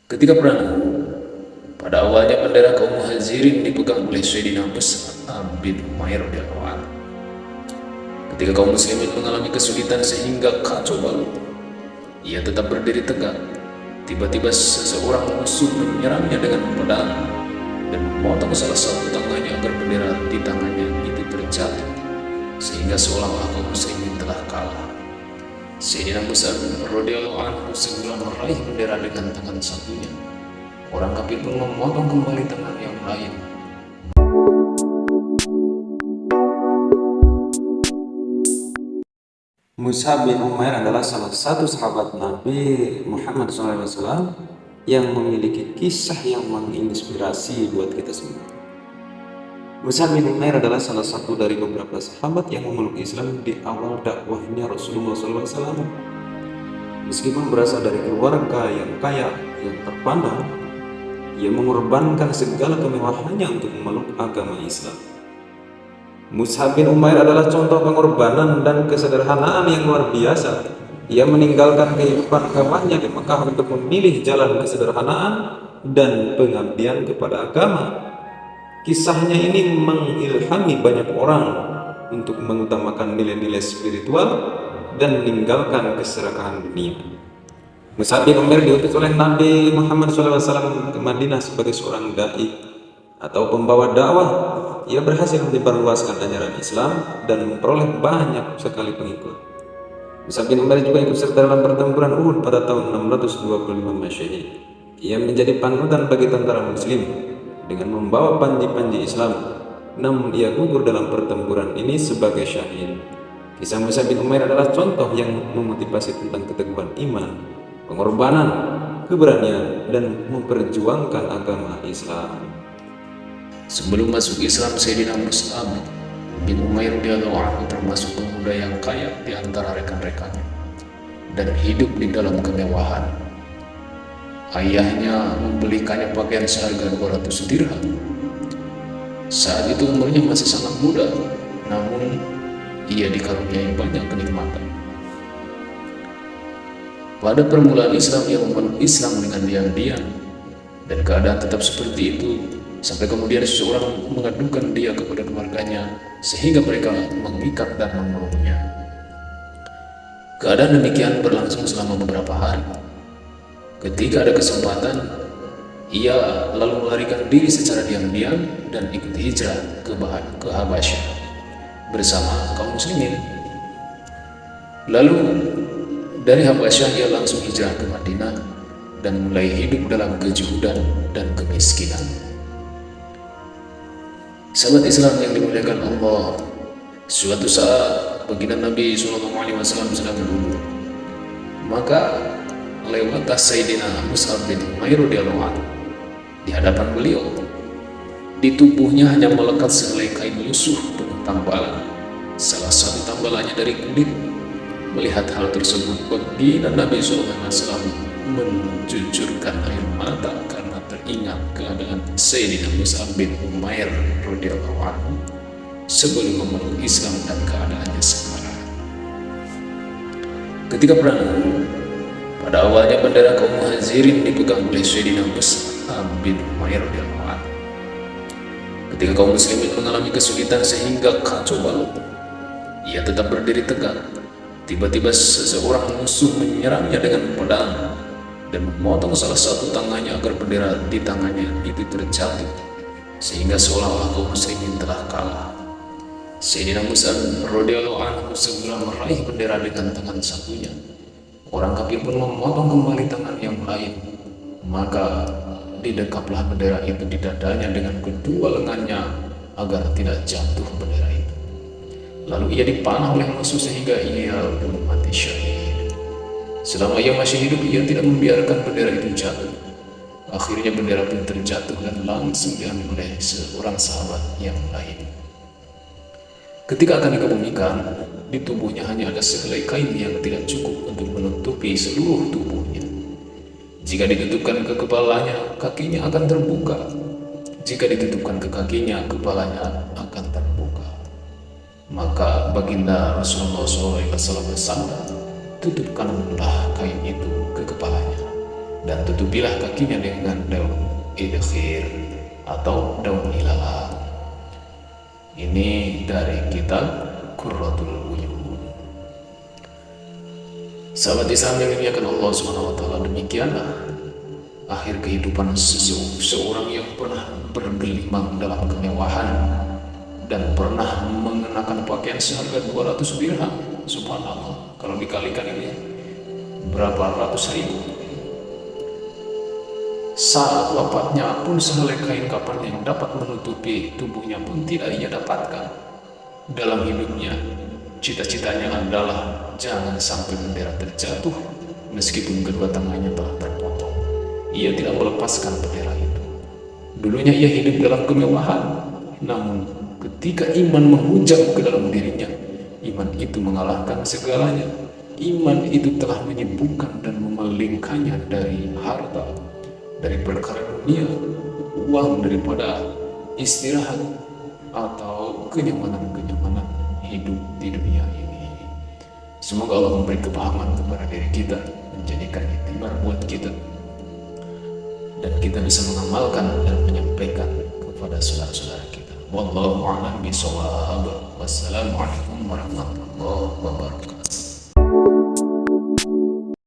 Ketika perang Uhud, pada awalnya bendera kaum Muhajirin dipegang oleh Sayyidina Mus'ab bin Umair radhiyallahu anhu. Ketika kaum muslimin mengalami kesulitan sehingga kacau balau, ia tetap berdiri tegak. Tiba-tiba seseorang musuh menyerangnya dengan pedang dan memotong salah satu tangannya agar bendera di tangannya itu terjatuh, sehingga seolah-olah kaum muslimin telah kalah. Sayyidina Mus'ab radhiyallahu anhu segera meraih bendera dengan tangan satunya. Orang kafir pun memotong kembali tangan yang lain. Mus'ab bin Umair adalah salah satu sahabat Nabi Muhammad SAW yang memiliki kisah yang menginspirasi buat kita semua. Mus'ab bin Umair adalah salah satu dari beberapa sahabat yang memeluk Islam di awal dakwahnya Rasulullah SAW. Meskipun berasal dari keluarga yang kaya, yang terpandang, ia mengorbankan segala kemewahannya untuk memeluk agama Islam. Mus'ab bin Umair adalah contoh pengorbanan dan kesederhanaan yang luar biasa. Ia meninggalkan kehidupan mewahnya di Mekah untuk memilih jalan kesederhanaan dan pengabdian kepada agama. Kisahnya ini mengilhami banyak orang untuk mengutamakan nilai-nilai spiritual dan meninggalkan keserakahan dunia. Mus'ab bin Umair diutus oleh Nabi Muhammad SAW ke Madinah sebagai seorang dai atau pembawa dakwah. Ia berhasil menyebarluaskan ajaran Islam dan memperoleh banyak sekali pengikut. Mus'ab bin Umair juga ikut serta dalam pertempuran Uhud pada tahun 625 Masehi. Ia menjadi panutan bagi tentara muslim dengan membawa panji-panji Islam. Namun ia gugur dalam pertempuran ini sebagai syahid. Kisah Mus'ab bin Umair adalah contoh yang memotivasi tentang keteguhan iman, pengorbanan, keberanian, dan memperjuangkan agama Islam. Sebelum masuk Islam, Sayyidina Mus'ab bin Umair radhiyallahu anhu termasuk pemuda yang kaya di antara rekan-rekannya dan hidup di dalam kemewahan. Ayahnya membelikannya pakaian seharga 200 dirham. Saat itu umurnya masih sangat muda, namun ia dikaruniai banyak kenikmatan. Pada permulaan Islam, ia memeluk Islam dengan diam-diam, dan keadaan tetap seperti itu sampai kemudian seseorang mengadukan dia kepada keluarganya sehingga mereka mengikat dan mengurungnya. Keadaan demikian berlangsung selama beberapa hari. Ketika ada kesempatan, ia lalu melarikan diri secara diam-diam dan ikut hijrah ke Habasyah bersama kaum muslimin. Lalu dari Habasyah ia langsung hijrah ke Madinah dan mulai hidup dalam kejuhudan dan kemiskinan. Sahabat Islam yang dimuliakan Allah, suatu saat baginda Nabi SAW sedang duduk, maka lewatlah Sayyidina Mus'ab bin Umair radhiyallahu anhu. Di hadapan beliau, di tubuhnya hanya melekat sehelai kain lusuh penuh tambalan. Salah satu tambalannya dari kulit. Melihat hal tersebut, baginda Nabi SAW mencucurkan air mata karena teringat keadaan Sayyidina Mus'ab bin Umair radhiyallahu anhu sebelum memeluk Islam dan keadaannya sekarang. Ketika perang Uhud, pada awalnya bendera kaum Muhajirin dipegang oleh Sayyidina Mus'ab bin Umair radhiyallahu anhu. Ketika kaum muslimin mengalami kesulitan sehingga kacau balau, ia tetap berdiri tegak. Tiba-tiba seseorang musuh menyerangnya dengan pedang dan memotong salah satu tangannya agar bendera di tangannya itu terjatuh, sehingga seolah-olah kaum muslimin telah kalah. Sayyidina Mus'ab radhiyallahu anhu segera meraih bendera dengan tangan satunya. Orang kafir pun memotong kembali tangan yang lain. Maka didekaplah bendera itu di dadanya dengan kedua lengannya agar tidak jatuh bendera itu. Lalu ia dipanah oleh musuh sehingga ia pun mati syahid. Selama ia masih hidup, ia tidak membiarkan bendera itu jatuh. Akhirnya bendera pun terjatuh dan langsung diambil oleh seorang sahabat yang lain. Ketika akan dikebumikan, di tubuhnya hanya ada sehelai kain yang tidak cukup untuk menutupi seluruh tubuhnya. Jika ditutupkan ke kepalanya, kakinya akan terbuka. Jika ditutupkan ke kakinya, kepalanya akan terbuka. Maka baginda Rasulullah SAW bersabda, tutupkanlah kain itu ke kepalanya dan tutupilah kakinya dengan daun idkhir atau daun ilalang. Ini dari kitab Qurratul Uyun. Sahabat Islam yang dimuliakan Allah Subhanahu wa taala, demikianlah akhir kehidupan seseorang yang pernah bergelimang dalam kemewahan dan pernah mengenakan pakaian seharga 200 dirham. Subhanallah, kalau dikalikan ini berapa ratus ribu. Saat wafatnya pun sehelai kain kapan yang dapat menutupi tubuhnya pun tidak ia dapatkan. Dalam hidupnya, cita-citanya adalah jangan sampai bendera terjatuh meskipun kedua tangannya telah terpotong. Ia tidak melepaskan bendera itu. Dulunya ia hidup dalam kemewahan, namun ketika iman menghujam ke dalam dirinya, iman itu mengalahkan segalanya. Iman itu telah menyembuhkan dan memalingkannya dari harta, dari perkara dunia, uang, daripada istirahat atau kenyamanan-kenyamanan hidup di dunia ini. Semoga Allah memberi kepahaman kepada diri kita, menjadikan iktibar buat kita, dan kita bisa mengamalkan dan menyampaikan kepada saudara-saudara kita. Wallahu a'lam bishawab. Wassalamualaikum warahmatullahi wabarakatuh.